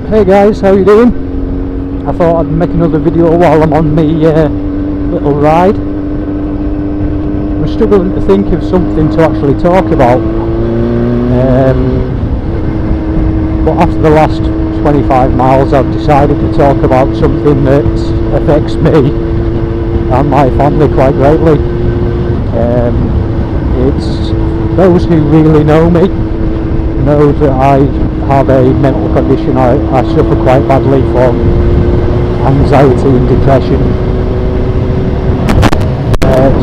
Hey guys, how you doing? I thought I'd make another video while I'm on my little ride. I'm struggling to think of something to actually talk about, but after the last 25 miles I've decided to talk about something that affects me and my family quite greatly. It's those who really know me know that I have a mental condition. I suffer quite badly from anxiety and depression.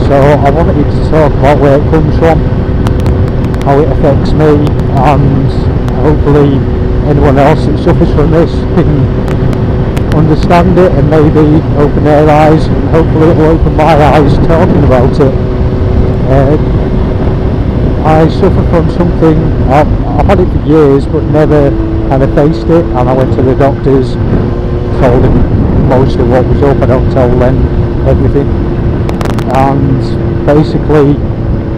So I wanted to talk about where it comes from, how it affects me, and hopefully anyone else that suffers from this can understand it and maybe open their eyes, and hopefully it will open my eyes talking about it. I suffer from something, I've had it for years but never kind of faced it, and I went to the doctors, told him most of what was up. I don't tell them everything, and basically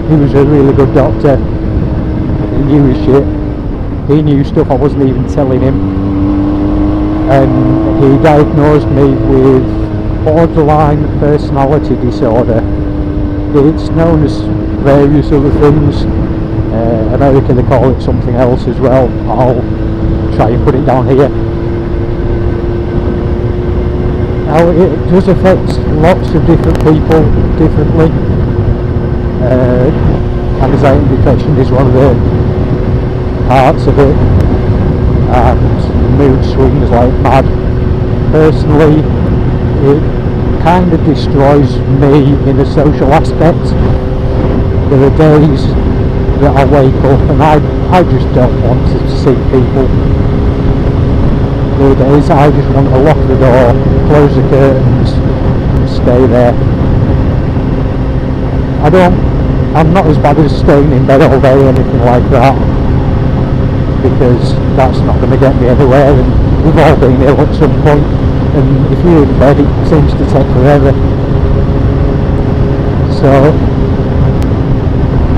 he was a really good doctor. He knew his shit, he knew stuff I wasn't even telling him, and he diagnosed me with borderline personality disorder. It's known as various other things. America, they call it something else as well. I'll try and put it down here. Now, it does affect lots of different people differently. Anxiety and depression is one of the parts of it, and mood swings like mad. Personally, it kind of destroys me in a social aspect. There are days that I wake up and I just don't want to see people. There are days I just want to lock the door, close the curtains, and stay there. I'm not as bad as staying in bed all day or anything like that, because that's not going to get me anywhere, and we've all been ill at some point, and if you're in bed it seems to take forever.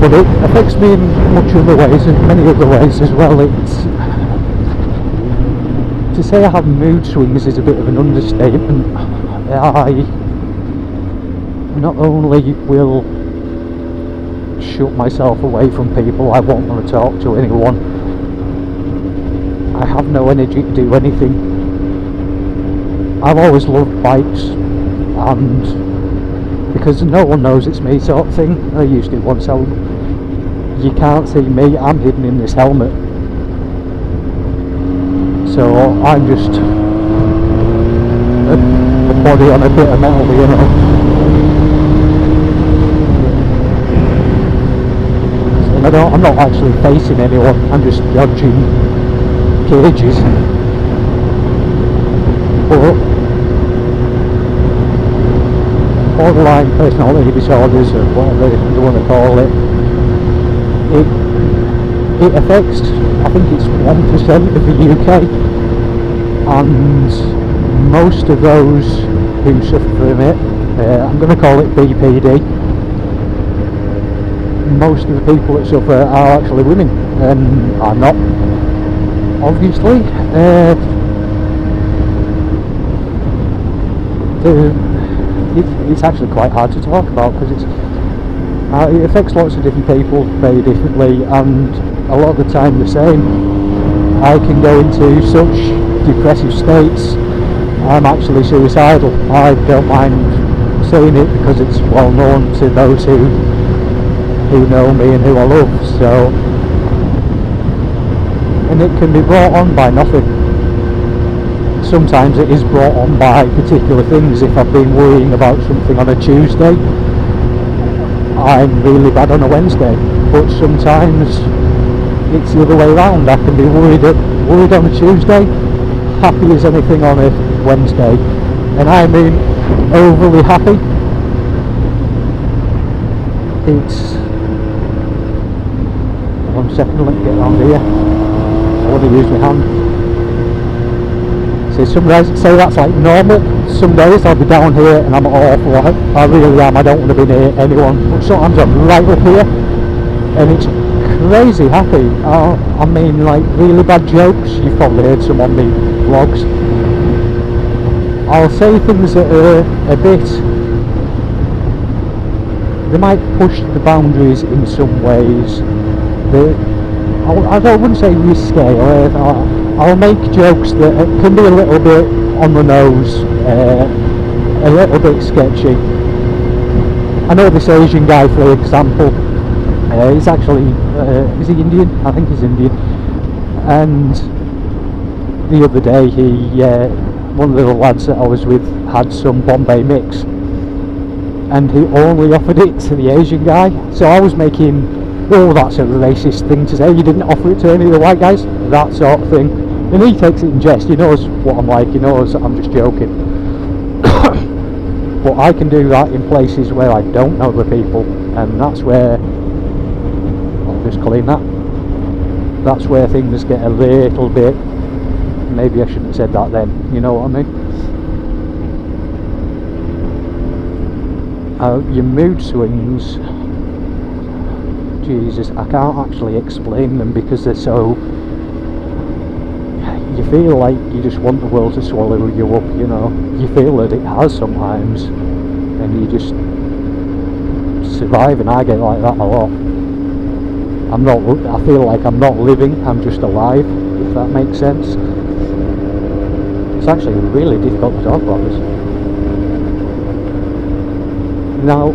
But it affects me in much other ways, and many other ways as well. To say I have mood swings is a bit of an understatement. I not only will shut myself away from people, I won't want to talk to anyone. I have no energy to do anything. I've always loved bikes, and because no one knows it's me sort of thing, I used it once. You can't see me, I'm hidden in this helmet, so I'm just a body on a bit of metal, you know. And I'm not actually facing anyone, I'm just dodging cages. But borderline personality disorders, or whatever you want to call it, it affects, I think it's 1% of the UK, and most of those who suffer from it, I'm going to call it BPD, most of the people that suffer are actually women, and I'm not, obviously. It's actually quite hard to talk about, because it affects lots of different people very differently, and a lot of the time the same. I can go into such depressive states I'm actually suicidal. I don't mind saying it because it's well known to those who know me and who I love. So, and it can be brought on by nothing. Sometimes it is brought on by particular things. If I've been worrying about something on a Tuesday, I'm really bad on a Wednesday. But sometimes it's the other way around. I can be worried on a Tuesday, happy as anything on a Wednesday, and I mean overly happy. It's 1 second, let me get around here. I want to use my hand. See, some days say that's like normal. Some days I'll be down here and I'm awful. I really am. I don't want to be near anyone. But sometimes I'm right up here and it's crazy happy. I mean, like really bad jokes. You've probably heard some on me vlogs, I'll say things that are a bit, they might push the boundaries in some ways. I wouldn't say risque, or I'll make jokes that can be a little bit on the nose, a little bit sketchy. I know this Asian guy, for example, he's actually, is he Indian? I think he's Indian. And the other day, one of the lads that I was with had some Bombay mix, and he only offered it to the Asian guy. So I was making, oh, that's a racist thing to say, you didn't offer it to any of the white guys, that sort of thing. And he takes it in jest, he knows what I'm like, he knows I'm just joking. But I can do that in places where I don't know the people, and that's where, I'll just clean that, that's where things get a little bit, maybe I shouldn't have said that then, you know what I mean? Your mood swings, Jesus, I can't actually explain them because they're so, you feel like you just want the world to swallow you up, you know. You feel that it has sometimes, and you just survive, and I get like that a lot. I feel like I'm not living, I'm just alive, if that makes sense. It's actually really difficult to talk about this. Now,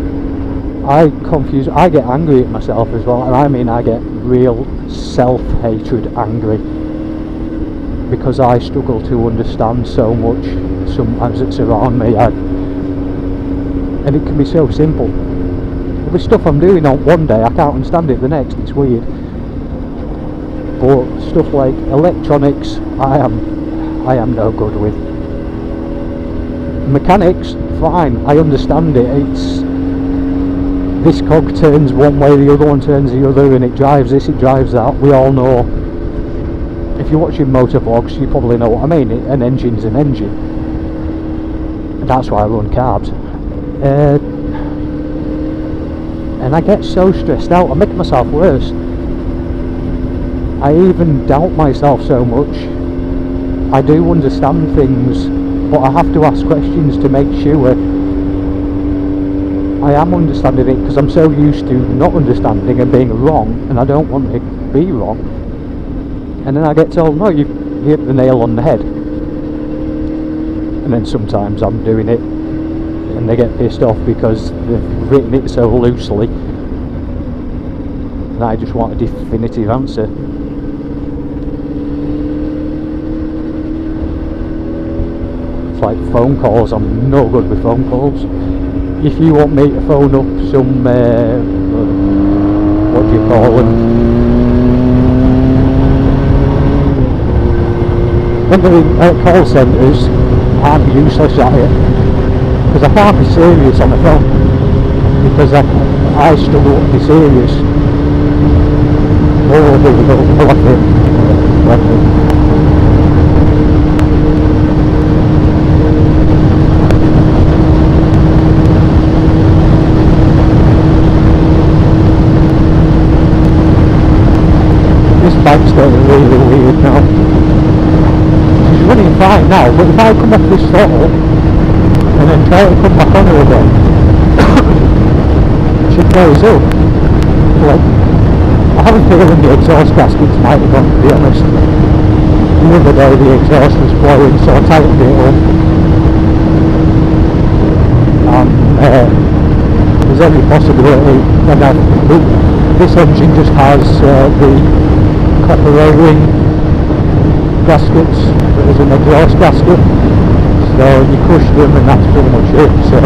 I get angry at myself as well, and I mean I get real self-hatred angry, because I struggle to understand so much sometimes that's around me, and it can be so simple. The stuff I'm doing on one day, I can't understand it the next, it's weird. But stuff like electronics, I am no good with. Mechanics, fine, I understand it. It's this cog turns one way, the other one turns the other, and it drives this, it drives that. We all know. If you're watching motor vlogs, you probably know what I mean. An engine's an engine, and that's why I run carbs. And I get so stressed out, I make myself worse. I even doubt myself so much. I do understand things, but I have to ask questions to make sure I am understanding it, because I'm so used to not understanding and being wrong, and I don't want to be wrong. And then I get told, no, you hit the nail on the head. And then sometimes I'm doing it, and they get pissed off because they've written it so loosely, and I just want a definitive answer. It's like phone calls, I'm no good with phone calls. If you want me to phone up some, what do you call them? When they're in call centres, I'm useless at it, because I can't be serious on the phone, because I struggle to be serious. Oh, here we go, left it. This bike's getting really weird now. She's running fine now, but if I come off this throttle and then try to come back on her again, she blows up. Like, I have a feeling the exhaust gaskets might have gone, to be honest. The other day the exhaust was blowing, so I tightened it up. And there's every possibility, and this engine just has the copper O-ring gaskets, there's an exhaust gasket, so you push them and that's pretty much it. So I'm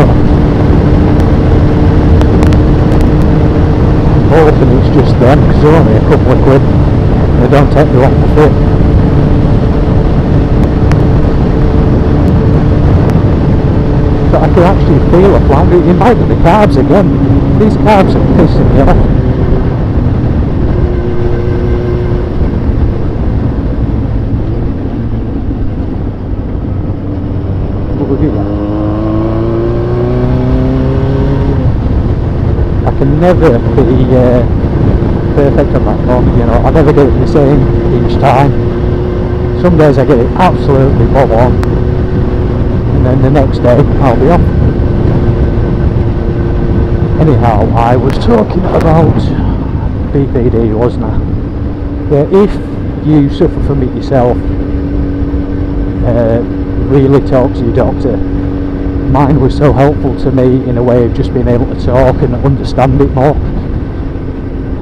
hoping it's just them, because they're only a couple of quid, they don't take me long to fit. So I can actually feel a flag. It might be the carbs again. These carbs are pissing me off. I can never be perfect on that one, you know, I never do it the same each time. Some days I get it absolutely bob on, and then the next day I'll be off. Anyhow, I was talking about BPD, wasn't I? Yeah, if you suffer from it yourself, really talk to your doctor. Mine was so helpful to me in a way of just being able to talk and understand it more,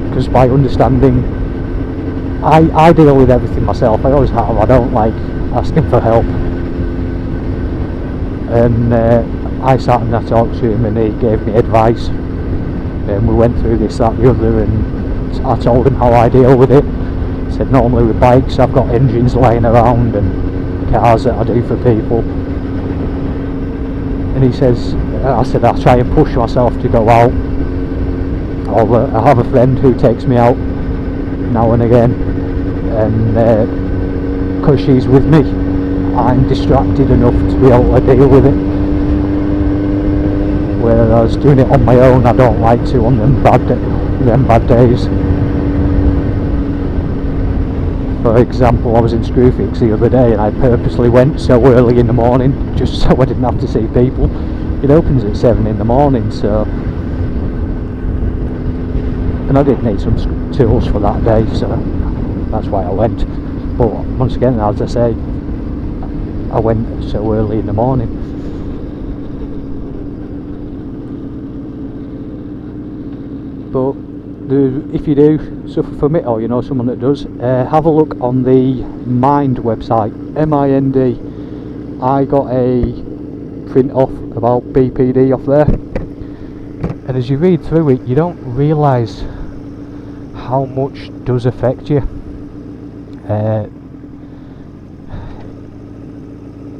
because by understanding, I deal with everything myself. I always have. I don't like asking for help. And I sat and I talked to him, and he gave me advice, and we went through this, that, the other, and I told him how I deal with it. I said normally with bikes I've got engines lying around, and cars that I do for people. And he says, I said I try and push myself to go out. I have a friend who takes me out now and again, and because she's with me, I'm distracted enough to be able to deal with it. Whereas doing it on my own, I don't like to on them bad days. For example, I was in Screwfix the other day, and I purposely went so early in the morning just so I didn't have to see people. It opens at 7 in the morning, so, and I did need some tools for that day, so that's why I went. But once again, as I say, I went so early in the morning. But if you do suffer from it, or you know someone that does, have a look on the Mind website, MIND. I got a print off about BPD off there, and as you read through it, you don't realise how much does affect you.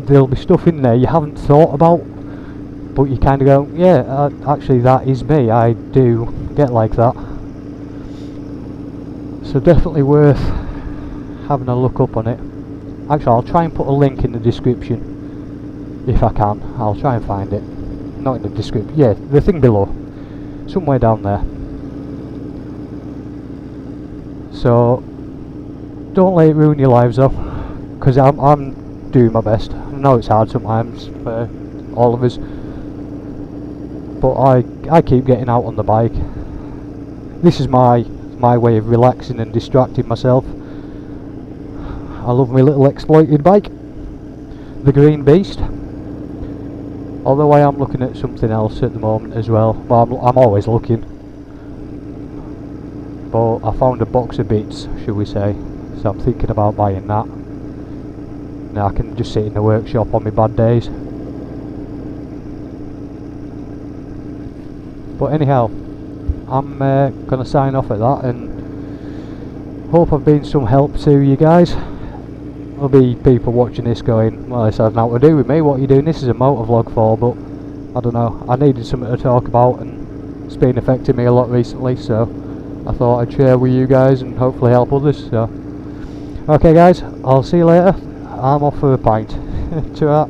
There'll be stuff in there you haven't thought about, but you kind of go, yeah, actually that is me, I do get like that. So definitely worth having a look up on it. Actually, I'll try and put a link in the description if I can. I'll try and find it. Not in the description, yeah, the thing below, somewhere down there. So don't let it ruin your lives though, because I'm doing my best. I know it's hard sometimes for all of us, but I keep getting out on the bike. This is my way of relaxing and distracting myself. I love my little exploited bike, the Green Beast. Although I am looking at something else at the moment as well. Well, I'm always looking. But I found a box of bits, should we say, so I'm thinking about buying that. Now I can just sit in the workshop on my bad days. But anyhow, I'm going to sign off at that, and hope I've been some help to you guys. There'll be people watching this going, well, this has nothing to do with me, what are you doing this is a motovlog for? But I don't know, I needed something to talk about, and it's been affecting me a lot recently, so I thought I'd share with you guys and hopefully help others. So okay guys, I'll see you later. I'm off for a pint. Ta-ra.